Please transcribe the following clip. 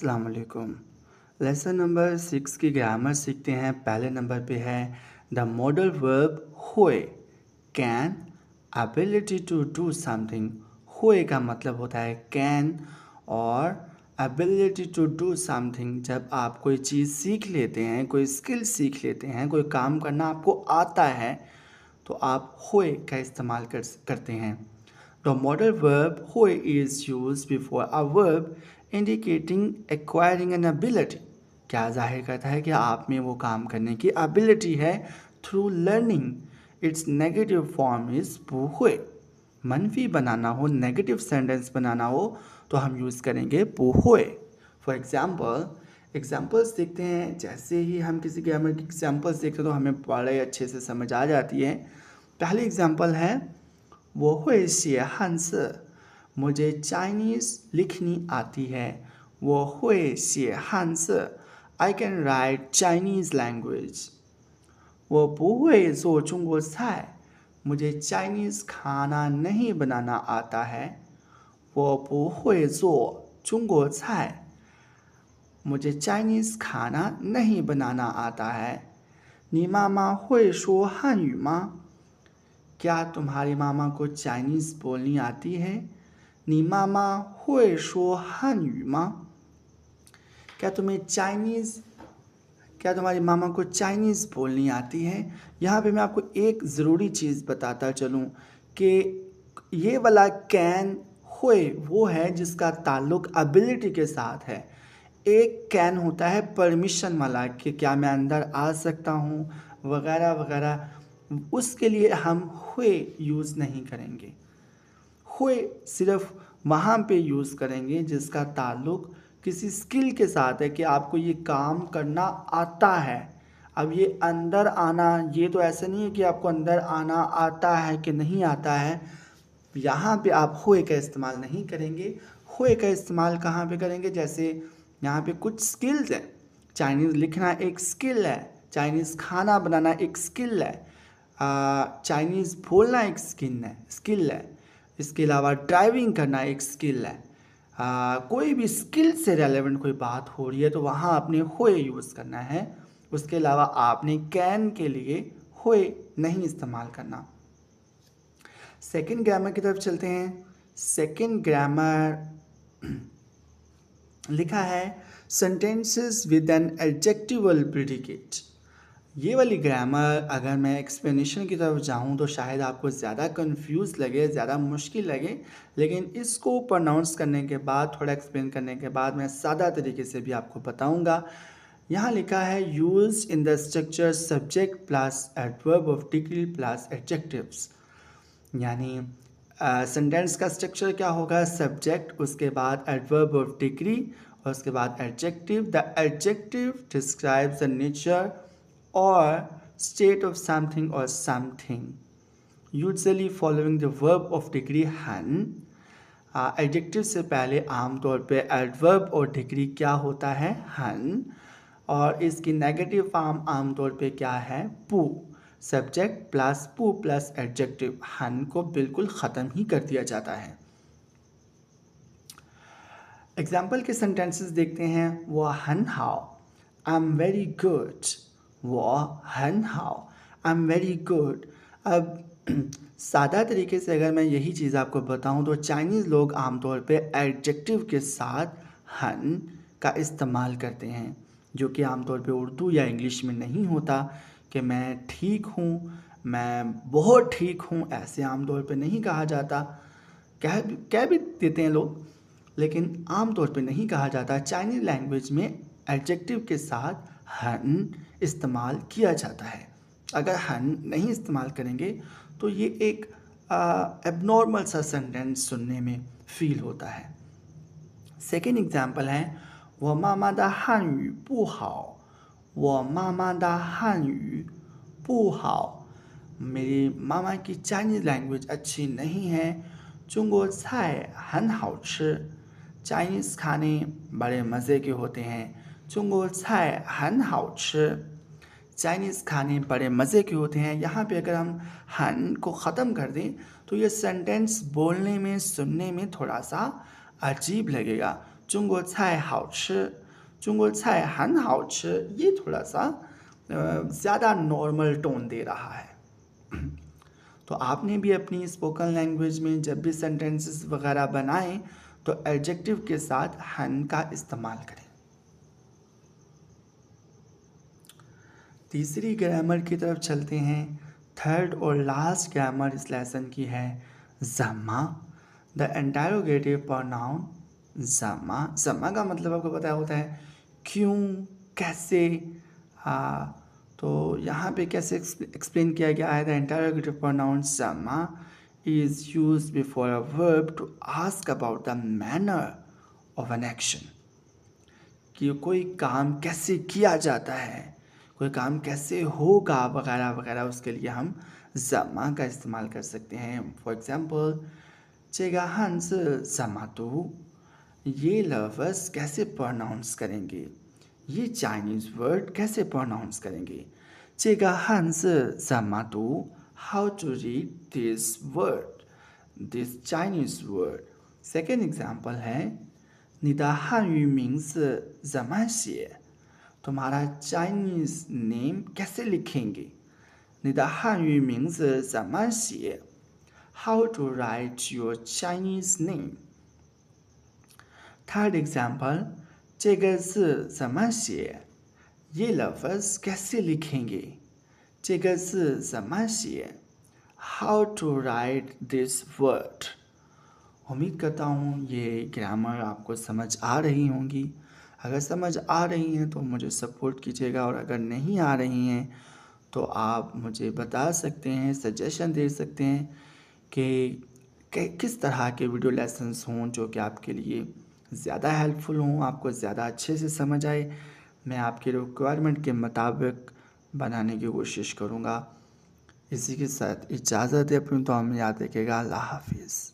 अस्सलाम वालेकुम। Lesson number 6 की ग्रामर सीखते हैं। पहले नंबर पे है द मॉडल वर्ब हुए, can, ability to do something. हुए का मतलब होता है कैन और एबिलिटी टू डू समथिंग। जब आप कोई चीज़ सीख लेते हैं, कोई स्किल सीख लेते हैं, कोई काम करना आपको आता है तो आप हुए का इस्तेमाल करते हैं। The modal verb हुए is used before a verb indicating acquiring an ability। क्या जाहिर करता है कि आप में वो काम करने की ability है through learning। Its negative form is पू हुए। मनफी बनाना हो, नेगेटिव सेंटेंस बनाना हो तो हम यूज़ करेंगे पू हुए। फॉर एग्जाम्पल्स देखते हैं। जैसे ही हम किसी ग्रामर की एग्जाम्पल्स देखते हैं तो हमें बड़े अच्छे से समझ आ जाती है। पहली एग्जाम्पल है वो हुए शेय हंस, मुझे चाइनीज़ लिखनी आती है। वो हुए शेय हंस, I can write Chinese language. वो不会做中国菜，मुझे चाइनीज़ खाना नहीं बनाना आता है। वो不会做中国菜，मुझे चाइनीज़ खाना नहीं बनाना आता है।你妈妈会说汉语吗？क्या तुम्हारी मामा को चाइनीज़ बोलनी आती है? 你妈妈会说汉语吗？ क्या तुम्हारी मामा को चाइनीज़ बोलनी आती है? यहाँ पे मैं आपको एक ज़रूरी चीज़ बताता चलूँ कि ये वाला कैन हुए वो है जिसका ताल्लुक़ एबिलिटी के साथ है। एक कैन होता है परमिशन वाला कि क्या मैं अंदर आ सकता हूँ वगैरह वगैरह, उसके लिए हम हुए यूज़ नहीं करेंगे। हुए सिर्फ वहाँ पे यूज़ करेंगे जिसका ताल्लुक़ किसी स्किल के साथ है कि आपको ये काम करना आता है। अब ये अंदर आना, ये तो ऐसा नहीं है कि आपको अंदर आना आता है कि नहीं आता है। यहाँ पे आप हुए का इस्तेमाल नहीं करेंगे। हुए का इस्तेमाल कहाँ पे करेंगे? जैसे यहाँ पे कुछ स्किल्स हैं। चाइनीज़ लिखना एक स्किल है, चाइनीज़ खाना बनाना एक स्किल है, चाइनीज़ बोलना एक स्किल है। इसके अलावा ड्राइविंग करना एक स्किल है। कोई भी स्किल से रेलेवेंट कोई बात हो रही है तो वहाँ आपने हुए यूज़ करना है। उसके अलावा आपने कैन के लिए हुए नहीं इस्तेमाल करना। सेकंड ग्रामर की तरफ चलते हैं। सेकंड ग्रामर लिखा है sentences with an adjectival predicate. ये वाली ग्रामर अगर मैं एक्सप्लेनेशन की तरफ जाऊँ तो शायद आपको ज़्यादा कंफ्यूज लगे, ज़्यादा मुश्किल लगे, लेकिन इसको प्रोनाउंस करने के बाद, थोड़ा एक्सप्लेन करने के बाद मैं सादा तरीके से भी आपको बताऊँगा। यहाँ लिखा है use in the structure subject plus adverb of degree plus adjectives. यानी सेंटेंस का स्ट्रक्चर क्या होगा? सब्जेक्ट, उसके बाद एडवर्ब ऑफ डिग्री और उसके बाद adjective. The adjective describes the nature और स्टेट ऑफ समथिंग और something usually following the verb of degree हन। एडजेक्टिव से पहले आमतौर पे एडवर्ब और डिग्री क्या होता है? हन। और इसकी नेगेटिव फॉर्म आमतौर पे क्या है? पू। सब्जेक्ट प्लस पू प्लस एडजेक्टिव, हन को बिल्कुल ख़त्म ही कर दिया जाता है। एग्जाम्पल के सेंटेंसेस देखते हैं। वो हन हाओ, आई एम वेरी गुड। वो हन हाओ, आई एम वेरी गुड। अब सादा तरीके से अगर मैं यही चीज़ आपको बताऊं तो चाइनीज़ लोग आमतौर पे एडजेक्टिव के साथ हन का इस्तेमाल करते हैं, जो कि आमतौर पे उर्दू या इंग्लिश में नहीं होता। कि मैं ठीक हूँ, मैं बहुत ठीक हूँ, ऐसे आमतौर पे नहीं कहा जाता। कह भी देते हैं लोग, लेकिन आमतौर पे नहीं कहा जाता। चाइनीज़ लैंग्वेज में एडजेक्टिव के साथ हन इस्तेमाल किया जाता है। अगर हन नहीं इस्तेमाल करेंगे तो ये एक एबनॉर्मल सा सेंटेंस सुनने में फील होता है। सेकेंड एग्जाम्पल है वो मामा दा हानयू不好，वो मामा दा हानयू 不好， मेरी मामा की चाइनीज़ लैंग्वेज अच्छी नहीं है। 中国菜很好吃， चाइनीज़ खाने बड़े मज़े के होते हैं। 中国菜很好吃， चाइनीज़ खाने बड़े मज़े के होते हैं। यहाँ पे अगर हम हन को ख़त्म कर दें तो ये सेंटेंस बोलने में, सुनने में थोड़ा सा अजीब लगेगा। 中国菜好吃中国菜很好吃ये थोड़ा सा ज़्यादा नॉर्मल टोन दे रहा है। तो आपने भी अपनी स्पोकन लैंग्वेज में जब भी सेंटेंसेस वगैरह बनाएं तो एडजेक्टिव के साथ हन का इस्तेमाल करें। तीसरी ग्रामर की तरफ चलते हैं। थर्ड और लास्ट ग्रामर इस लेसन की है ज़म्मा। द इंटरोगेटिव प्रोनाउन ज़म्मा। ज़म्मा का मतलब आपको पता होता है क्यों, कैसे। तो यहाँ पे कैसे एक्सप्लेन किया गया है, द इंटरोगेटिव प्रोनाउन ज़म्मा is use before a verb to ask about the manner of an action. कि कोई काम कैसे किया जाता है, कोई काम कैसे होगा वगैरह वगैरह, उसके लिए हम ज़म्मा का इस्तेमाल कर सकते हैं। For example 这个汉字怎么读? ये लफ्ज़ कैसे प्रोनाउंस करेंगे, ये चाइनीज़ वर्ड कैसे प्रोनाउंस करेंगे। 这个汉字怎么读? How to read this word, this Chinese word. Second example है 你的汉语名字怎么写? तुम्हारा चाइनीज़ नेम कैसे लिखेंगे। 你的汉语名字怎么写? How to write your Chinese name. Third example 这个字怎么写? ये लफ्ज़ कैसे लिखेंगे। 这个字怎么写? How to write this word. उम्मीद करता हूँ ये ग्रामर आपको समझ आ रही होंगी। अगर समझ आ रही हैं तो मुझे सपोर्ट कीजिएगा, और अगर नहीं आ रही हैं तो आप मुझे बता सकते हैं, सजेशन दे सकते हैं कि किस तरह के वीडियो लेसन्स हों जो कि आपके लिए ज़्यादा हेल्पफुल हों, आपको ज़्यादा अच्छे से समझ आए। मैं आपके रिक्वायरमेंट के मुताबिक बनाने की कोशिश करूँगा। इसी के साथ इजाज़त है अपनी, तो हमें याद रखिएगा। अल्लाह हाफिज़।